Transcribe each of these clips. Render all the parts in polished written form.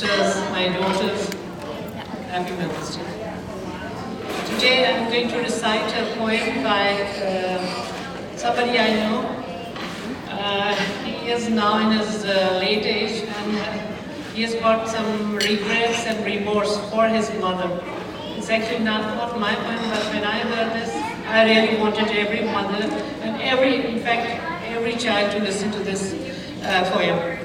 sisters, my daughters, happy Mother's Day. Today I'm going to recite a poem by somebody I know. He is now in his late age and he has got some regrets and remorse for his mother. It's actually not my poem, but when I heard this, I really wanted every mother and in fact, every child to listen to this poem.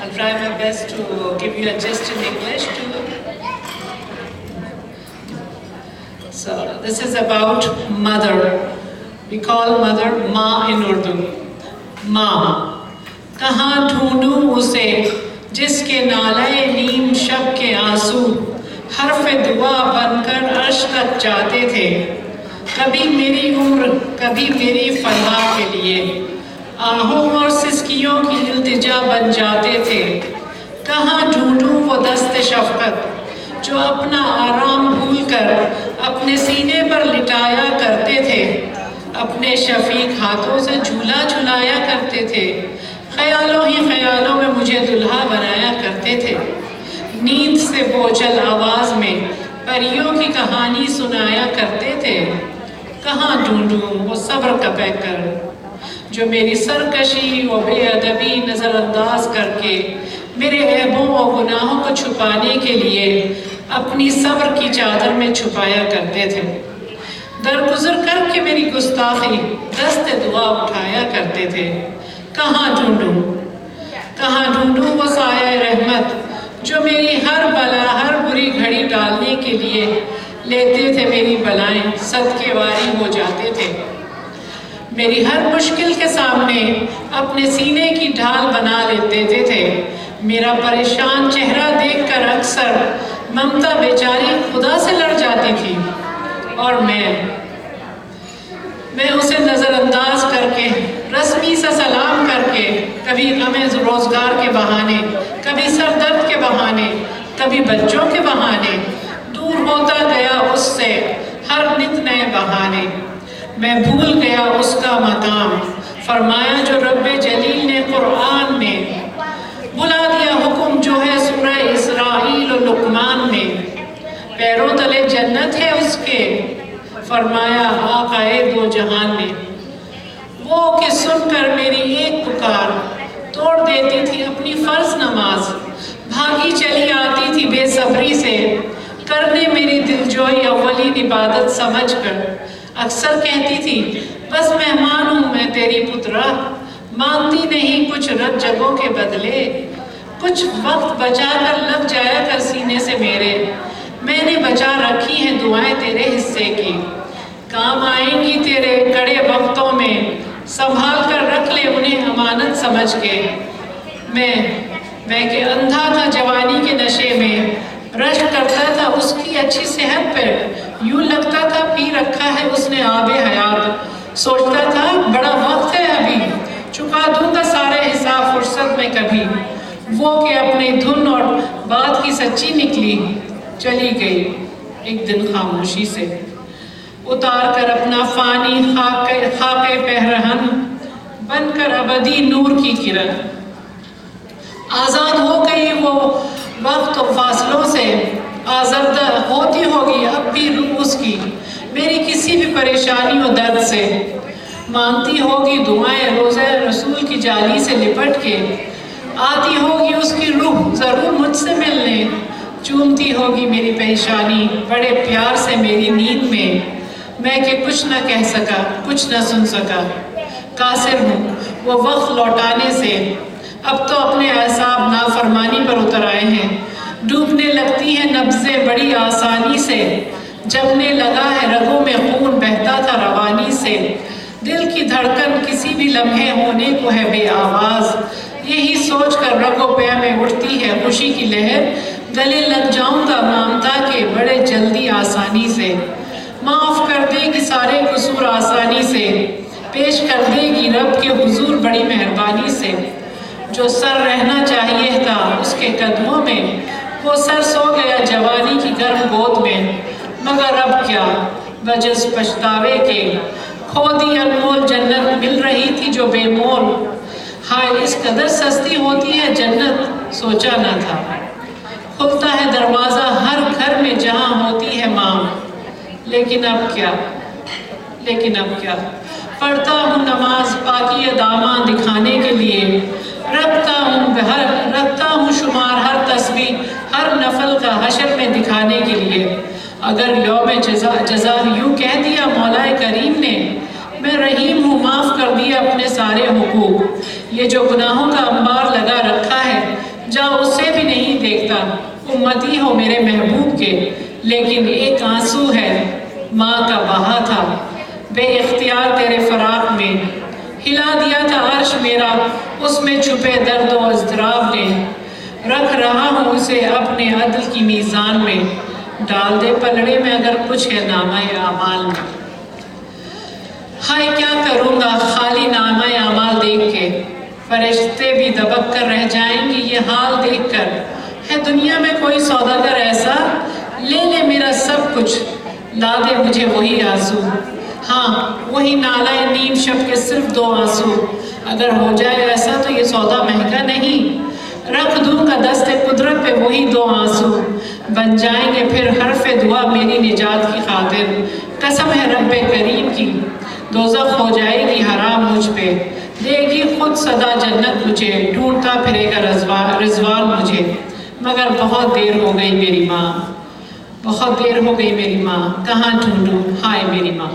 I'll try my best to give you a gist in English too. So this is about mother. We call mother माँ in Urdu. माँ, कहाँ ढूंढूं उसे जिसके नाले नीम शब के आंसू हर्फ दुआ बनकर अर्श तक जाते थे। कभी मेरी उम्र, कभी मेरी फलाह के लिए आहों और सिसकियों की इल्तिजा बन जाते थे। कहाँ ढूंढूं वो दस्त शफ़क़त जो अपना आराम भूलकर अपने सीने पर लिटाया करते थे, अपने शफीक हाथों से झूला झुलाया करते थे, ख्यालों ही ख्यालों में मुझे दुल्हा बनाया करते थे। नींद से बोझल आवाज़ में परियों की कहानी सुनाया करते थे। कहाँ ढूंढूं वो सब्र का पैकर जो मेरी सरकशी व बेअदबी नज़रअंदाज करके मेरे ऐबों व गुनाहों को छुपाने के लिए अपनी सब्र की चादर में छुपाया करते थे। दरगुजर करके मेरी गुस्ताखी दस्ते दुआ उठाया करते थे। कहाँ ढूंढूं वो साया रहमत जो मेरी हर बला हर बुरी घड़ी डालने के लिए लेते थे मेरी बलाएं सदके वारी हो जाते थे। मेरी हर मुश्किल के सामने अपने सीने की ढाल बना लेते थे। मेरा परेशान चेहरा देखकर अक्सर ममता बेचारी खुदा से लड़ जाती थी और मैं उसे नज़रअंदाज करके रस्मी सा सलाम करके कभी हमें रोज़गार के बहाने, कभी सर दर्द के बहाने, कभी बच्चों के बहाने दूर होता गया उससे हर नित नए बहाने। मैं भूल गया उसका मकाम फरमाया जो रब्बे जलील ने कुरान में, बुला दिया हुक्म जो है सूरह इसराइल और लुकमान में। पैरों तले जन्नत है उसके फरमाया आकाए दो जहान ने। वो कि सुनकर मेरी एक पुकार तोड़ देती थी अपनी फर्ज नमाज, भागी चली आती थी बेसब्री से करने मेरी दिलजोई अव्वलीन इबादत समझकर। अक्सर कहती थी बस मेहमान हूँ मैं तेरी पुत्रा, मांगती नहीं कुछ रत जगहों के बदले, कुछ वक्त बचा कर लग जाया कर सीने से मेरे, मैंने बचा रखी हैं दुआएं तेरे हिस्से की, काम आएंगी तेरे कड़े वक्तों में, संभाल कर रख ले उन्हें अमानत समझ के। मैं के अंधा था जवानी के नशे में, रश्क करता था उसकी अच्छी सेहत पर, यूं लगता था पी रखा है उसने आबे हयात, सोचता था बड़ा वक्त है अभी, चुका दूंगा सारे हिसाब फुर्सत में कभी। वो कि अपनी धुन और बात की सच्ची निकली, चली गई एक दिन खामोशी से, उतार कर अपना फानी खाके पहरहन बनकर अबदी नूर की किरण। आज़ाद हो गई वो वक्त और फासलों से, आज़रदा होती होगी अब भी रूह उसकी मेरी किसी भी परेशानी और दर्द से। मांगती होगी दुआएं रोज़े रसूल की जाली से लिपट के, आती होगी उसकी रूह ज़रूर मुझसे मिलने, चूमती होगी मेरी परेशानी बड़े प्यार से मेरी नींद में। मैं कि कुछ न कह सका कुछ न सुन सका, कासिर हूँ वो वक्त लौटाने से, अब तो अपने अहसाब नाफरमानी पर उतर आए हैं। डूबने लगती हैं नब्ज़ें बड़ी आसानी से, जमने लगा है रगों में खून बहता था रवानी से। दिल की धड़कन किसी भी लम्हे होने को है बेआवाज़, यही सोच कर रगो पे में उठती है खुशी की लहर। गले लग जाऊंगा ममता के बड़े जल्दी आसानी से, माफ़ कर देगी सारे कसूर आसानी से, पेश कर देगी रब के हुजूर बड़ी मेहरबानी से। जो सर रहना चाहिए था उसके कदमों में, वो सर सो गया जवानी की गर्म गोद में। मगर अब क्या वजह पछतावे के, खो दी अनमोल जन्नत मिल रही थी जो बेमोल। हाय इस कदर सस्ती होती है जन्नत, सोचा न था। खो لیکن اب کیا پڑھتا ہوں نماز پاکی داماں دکھانے کے لیے، رکھتا ہوں شمار ہر تسبیح ہر نفل کا حشر میں دکھانے کے لیے۔ اگر یوم جزا یوں کہہ دیا مولا کریم نے، میں رحیم ہوں معاف کر دیا اپنے سارے حقوق۔ یہ جو گناہوں کا انبار لگا رکھا ہے جا اسے بھی نہیں دیکھتا، امتی ہو میرے محبوب کے، لیکن ایک آنسو ہے ماں کا بہا تھا بے اختیار تیرے فراق میں، ہلا دیا تھا عرش میرا اس میں چھپے درد و اضطراب نے، رکھ رہا ہوں اسے اپنے عدل کی میزان میں، ڈال دے پلڑے میں اگر کچھ ہے نامہ اعمال میں۔ ہائے کیا کروں گا خالی نامہ اعمال دیکھ کے، فرشتے بھی دبک کر رہ جائیں گے یہ حال دیکھ کر۔ ہے دنیا میں کوئی سوداگر ایسا، لے لے میرا سب کچھ، لا دے مجھے وہی آنسو، ہاں وہی نالہ نیم شب کے صرف 2 آنسو۔ اگر ہو جائے ایسا تو یہ سودا مہنگا نہیں، رکھ دوں گا دست قدرت پہ وہی 2 آنسو، بن جائیں گے پھر حرف دعا میری نجات کی خاطر۔ قسم ہے رب کریم کی دوزخ ہو جائے گی حرام مجھ پہ، دے گی خود صدا جنت مجھے، ڈھونڈتا پھرے گا رضوان مجھے، مگر بہت دیر ہو گئی میری ماں، کہاں ڈھونڈوں ہائے میری ماں۔